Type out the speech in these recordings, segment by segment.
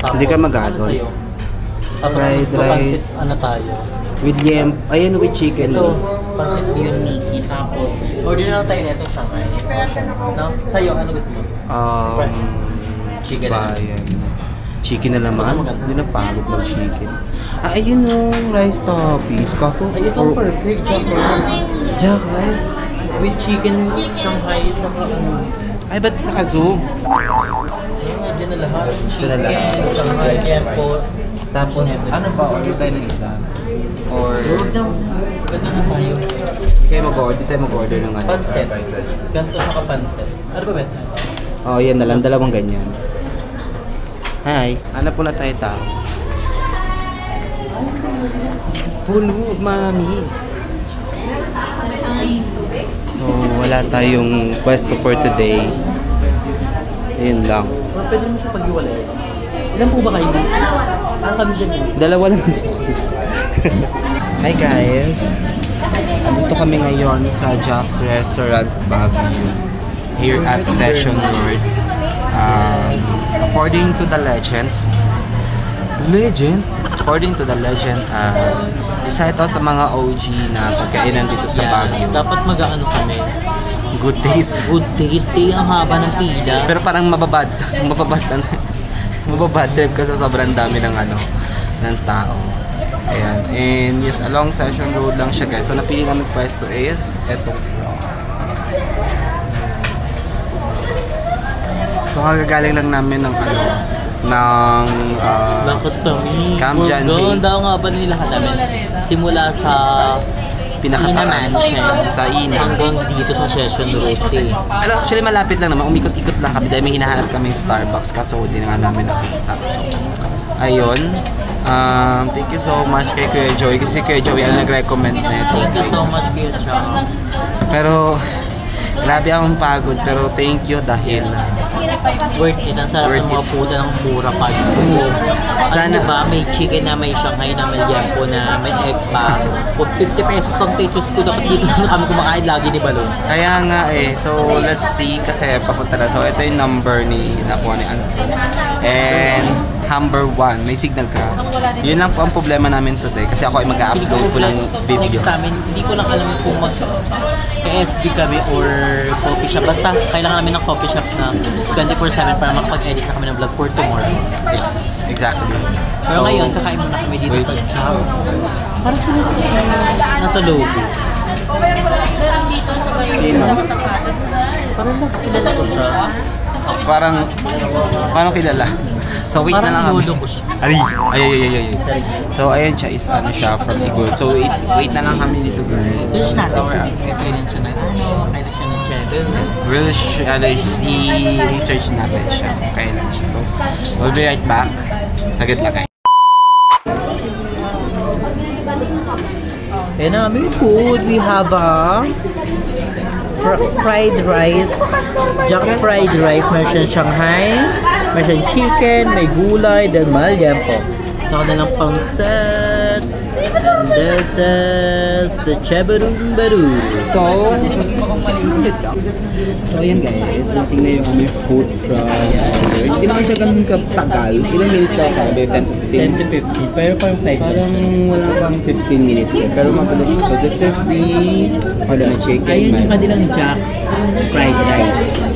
Hindi ka mag-addons. Fried rice. Ano tayo? With yam. Ayun, with chicken. Ito, pancit bihon Mickey. Tapos, order na tayo nito Shanghai. No? Sa'yo, ano gusto mo? Chicken. Chicken na naman. Hindi na pagod ng chicken. Ayun yung rice toppings. Kaso, ay, ito perfect. Jack rice. Jack rice. With chicken Shanghai sa Ay, ba't naka-zoom? Diyan na lahat. Diyan na lahat. Shanghai, Kempo. Tapos, ano ba? Order tayo ng isa? Or... Ganda na tayo. Hindi tayo mag-order ng ano? Pancet. Ganto sa kapancet. Ano ba, Bet? Oh, yan na lang. Dalawang ganyan. Hi. Hanap po na tayo tao. Puno, mami. So, wala tayong pwesto for today. Ayun lang. Pwede mo siya pag-iwalay. Ilan po ba kayo? Kami din. Dalawa lang. Hi guys. Dito kami ngayon sa Jack's Restaurant Baguio. Here at Session World. According to the legend, isa ito sa mga OG na pagkainan dito sa Baguio. Dapat mag-ano kami. Good taste. Good taste. Ang haba ng pila. Pero parang mababad trip kasi sobrang dami ng ng tao. Ayan. And yes, along Session Road lang siya guys. So napili namin pwesto is eto. So kagagaling lang namin ng Camp John Hay. Doon daw nga ba nila namin? Simula sa pinakataas sa Ina hanggang dito sa Session Road. Actually malapit lang naman, umikot-ikot lang kami dahil may hinahanap kami yung Starbucks kaso hindi na nga namin nakita. So, ayun. Thank you so much kay Kuya Joey kasi Kuya Joey ang nag-recommend na ito. Thank you so much Kuya Joey. Pero grabe akong pagod pero thank you dahil worth it. Ang sarap ng mga puta ng mura pag sana ba may chicken na may Shanghai na may yampo na may egg pa. Kung 50 pesos ang titos ko dapat dito na kami kumakain lagi ni Balong. Kaya nga so let's see kasi papunta na. So ito yung number ni nakuha ni Andrew. And number 1, may signal ka. Yun lang po ang problema namin today kasi ako ay mag-upload ko ng video. Next namin, hindi ko lang alam kung mag-SB kami or coffee shop. Basta kailangan namin ng coffee shop na 24/7 para makapag-edit na kami ng vlog for tomorrow. Yes, exactly. Pero ngayon, kakain muna kami dito sa Chows. Parang nasa logo. Sino? Parang kilala. So wait na lang kami. Ay. So ayun siya is siya from Igor. So wait na lang kami dito guys. Search natin. Kailan siya na kailan siya ng channel. I-research natin siya kung kailan siya. So we'll be right back. Saglit lang guys. And aming food, we have fried rice, Jack's fried rice, meron siyang Shanghai, meron siyang chicken, may gulay, then malyampo. Saka na ng pancet, and this is the chebarumbaru. So, 600 ka. So, ayan guys, nating na yung aming food from order. Hindi naman siya ganun katagal. Ilang minutes daw sabi? 10 to 15. Pero parang 5. Parang wala pang 15 minutes eh. Pero mabilis siya. So, this is the order na chicken. Ayun yung kanilang Jack's fried rice.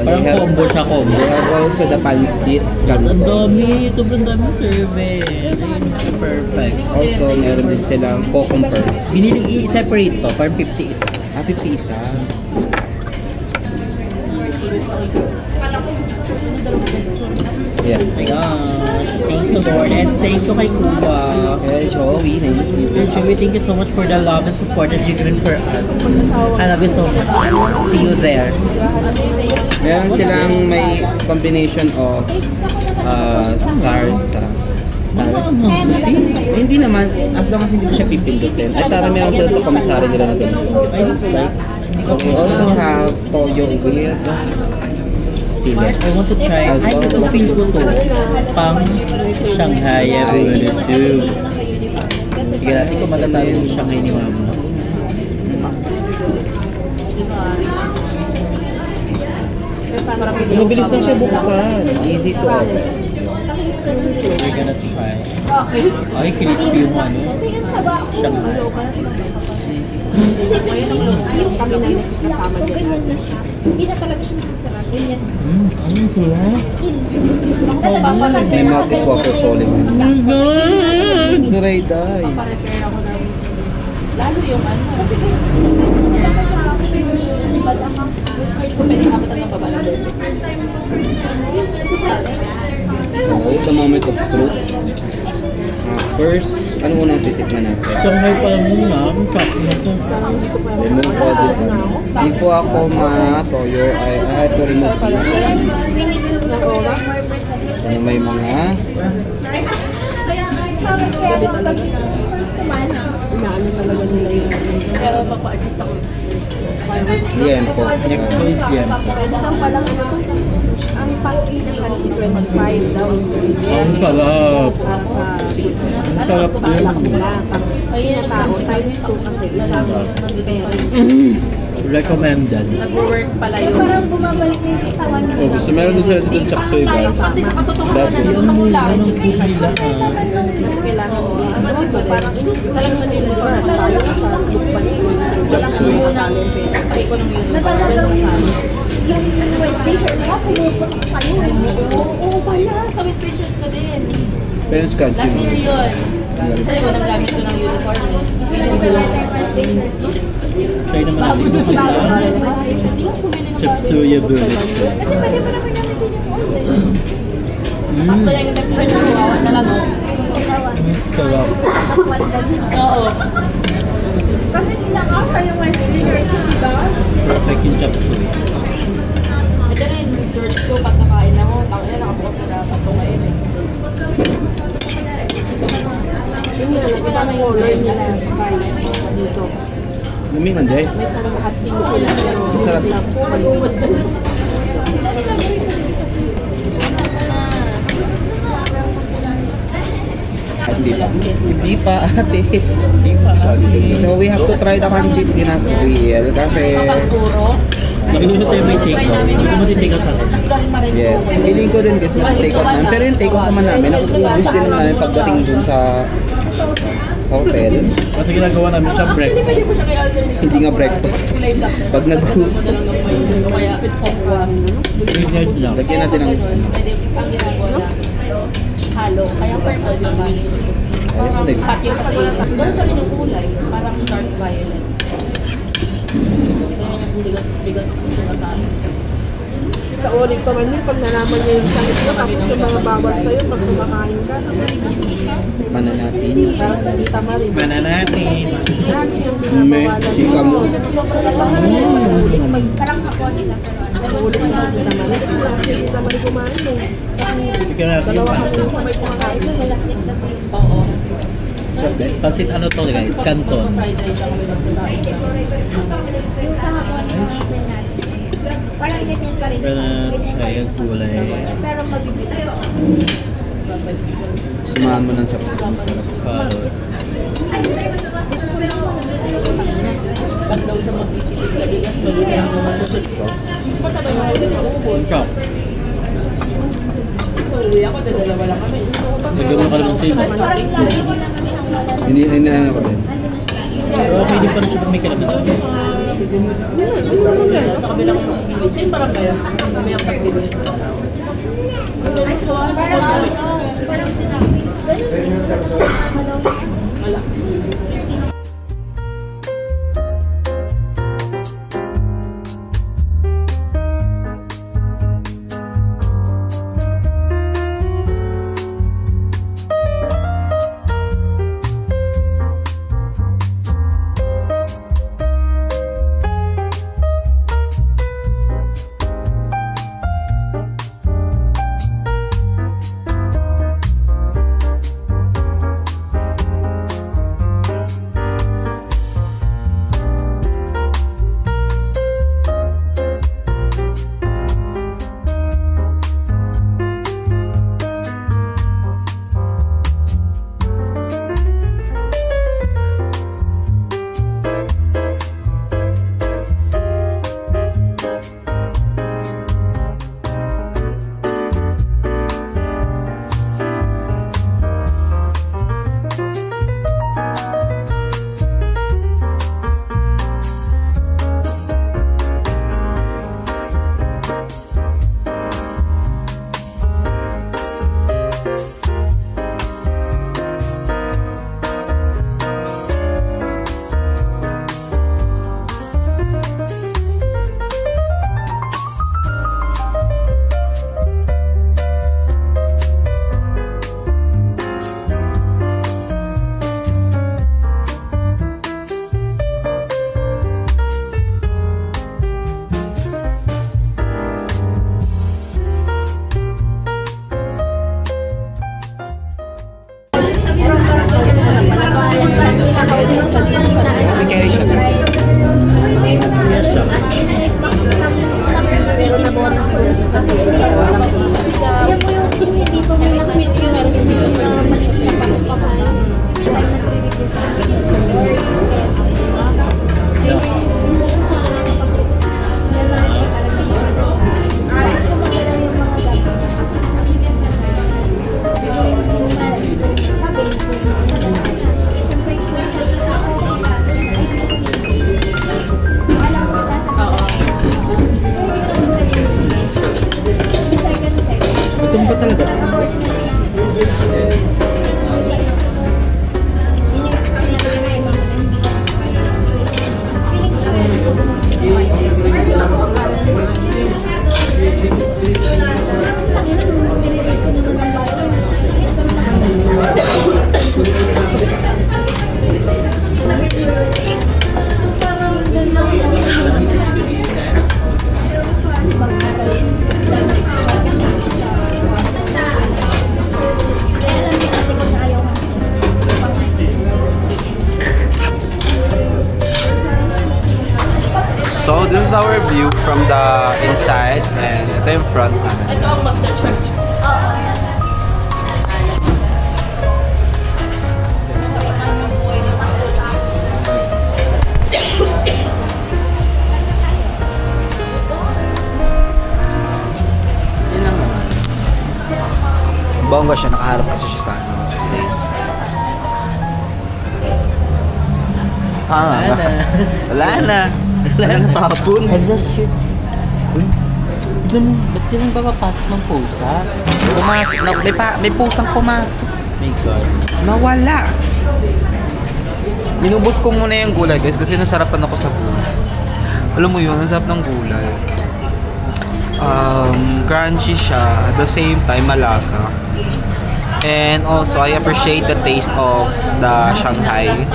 Parang combo siya, combo. We have also the pancit. Ang dami, sobrang dami service. Perfect. Also, meron din silang cucumber. Biniling i-separate to, parang 50 isa. 50 isa. Yeah. Thank you Lord and thank you kay Kuya. Joey, thank you. Joey, thank you so much for the love and support that you given for us. I love you so much. See you there. Meron silang may combination of sarsa. Hindi naman, as long as hindi ko siya pipindutin. Ay tara, meron sila sa komisari nila na gano'n. So we also have toyo with sili. I want to try. Ay, itong pink ko to. Pang Shanghai. I want it too. Sige natin kung matatalo yung Shanghai ni Mama. Mabilis na siya buksan. Easy to open. We're gonna try. Ay, crispy yung ano. Shanghai. Hindi na talaga siya nakasarap. Ganyan. Ano ito yan? My mouth is waterfalling. Oh my God! Duray-day. Lalo yung ano. Kasi ganyan sa akin yung balamang. Kung pwede kapit ang babala. So, the moment of truth. First, ano muna ang titikman natin? Shanghai pa lang muna. Ang chop na ito. Remove all this. Hindi po ako ma-toyo. I had to remove this. Ano may mga... Pero mapa-adjust ako. Yan po. Next one is yan. Ang pag-feed siya 25 daw. Ang sarap. Ang sarap din. Ayun, Tao times 2 kasi isang pera. Recommended. nag-work pala yun. Parang bumabalik na yung katawan mo. Oh, gusto meron din sila dito ng chop suey guys. That is. Gusto mo lang. Anong nila Mas kailangan mo. Parang talagang manila. Tayo sa lukban. Chop suey. Ay ko nang yun. Natalagang yung Wednesday shirt mo, pumuputok sa'yo. Oo pala. Sa West Station ko din. Parents can't Last year you yun. Kasi ko nang gamit ko ng uniform. Try naman natin yung kanila. Chop suey bullets. Kasi pwede mo naman gamitin yung oil. After yung nag-print ko, na lang. Dalawa. Sarap. Tapuan lang. Oo. Kasi sinaka-offer yung Wednesday shirt, di ba? Perfect yung chop suey. Ito rin, short ko pag nakain ako. Tangina, nakabukas na dapat ito ngayon eh. Yung nalagyan ang color niya na sky dito. Lumihan din. May sarang hot pink sila. Masarap. Hindi pa. Hindi pa ate. Hindi pa. So we have to try the pancit ginas wheel kasi Kapag puro, Nakiluto tayo may take-out. Hindi mo take out ako. galing pa rin. yes, feeling ko din guys mag-take out namin. Pero yung take out naman namin, nakukugus din naman namin pagdating dun sa hotel. Kasi ginagawa namin siya breakfast. Pwede ko siya kaya alternate. Hindi nga breakfast. Kulay black na. Pag nag-hook, Mo na lang ng may kaya okwa. Green lang. lagyan natin ng isa. Pwede ang ginagawa na halo. Kaya purple yung bali. Ayun, nag- Hot yung kasi doon pa rin yung kulay. Parang dark violet. Kaya yung bigas sila sa amin. Ikaolig pa man yun pag nalaman niya yung sakit mo, tapos yung mga bawal sa'yo pag kumakain ka. Paano natin? Parang sa kita ma rin. Mana natin. Marami yung May chika mo. Parang kapote ka pero ulit na kita ma rin. Kita ma rin kumain eh. Sige natin yung Dalawa kasi pansit. yung sabay kumakain doon, malakit kasi yung Oo. Pansit ano to guys? Canton. Fried rice ang kami magsasabi. yung sa hapon natin. Parang ganyan pa rin. Pero siya yung kulay. Pero mabibili. Sumahan mo ng chop suey, masarap. Color. Pag daw siya magtitipid sa bigas, magiging ang matusod ko. Patabay mo ulit sa ubod. Chop. Uwi ako, dadalawa lang kami. Nagkaroon ka naman tayo. Parang lagi ko naman siyang wala. Hindi na ako din. Pero okay din pa rin siya pag may kalaman. Sa kabilang same parang kaya. Kami ang pag-ibig. Parang sinabi. Ganun din mo na Wala. Yan po yung hindi po may nakikita sa maliit na pagpapakain. Gutom ba talaga? So this is our view from the inside and ito yung front namin. Ito ang magcha-church. Yun lang naman. Bongga siya, nakaharap kasi siya sa ano, sa place. Wala na. Wala na. Wala na tapon. Hello, shit. Uy, tignan mo, ba't silang papapasok ng pusa? Pumasok. May pusang pumasok. My God. Nawala. Minubos ko muna yung gulay guys kasi nasarapan ako sa gulay. Alam mo yun, nasarap ng gulay. Crunchy siya, at the same time malasa. And also, I appreciate the taste of the Shanghai.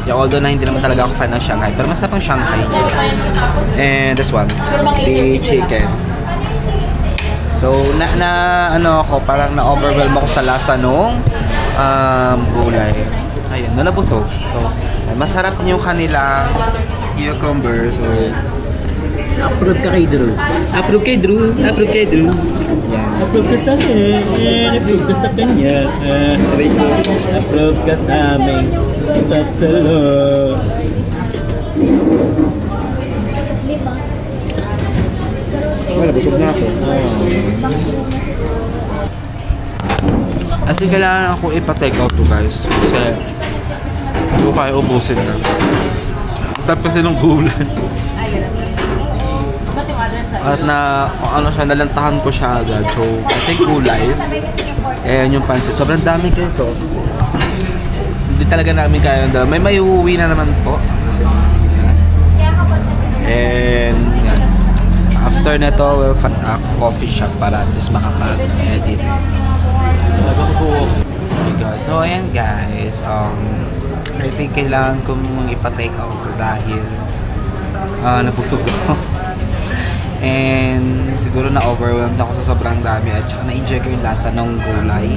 Yeah, although na hindi naman talaga ako fan ng Shanghai, pero masarap ang Shanghai. And this one, the chicken. So, ano ako, parang na-overwhelm ako sa lasa nung gulay. Ayun, nabusog. So, masarap yung kanilang cucumber. So, Approve ka kay Drew. Approve kay Drew. Approve kay Drew. yan. Approve ka sa akin. Approve ka sa kanya. Approve ka sa amin. Tatalo. Wala, busog na ako. Kasi kailangan ako ipa-take out to guys. Kasi hindi ko kaya ubusin na. Masarap kasi ng gulay. At ano siya, nalantahan ko siya agad. So, I think gulay. Ayan yung pansit. Sobrang dami guys. So, hindi talaga namin kaya na. May uuwi na naman po. And, yan. After na to, we'll find a coffee shop para at least makapag-edit. Oh my God. So, ayan guys. I think kailangan kong ipa-take out dahil nabusog ako. And siguro na-overwhelmed ako sa sobrang dami at saka na-enjoy ko yung lasa ng gulay.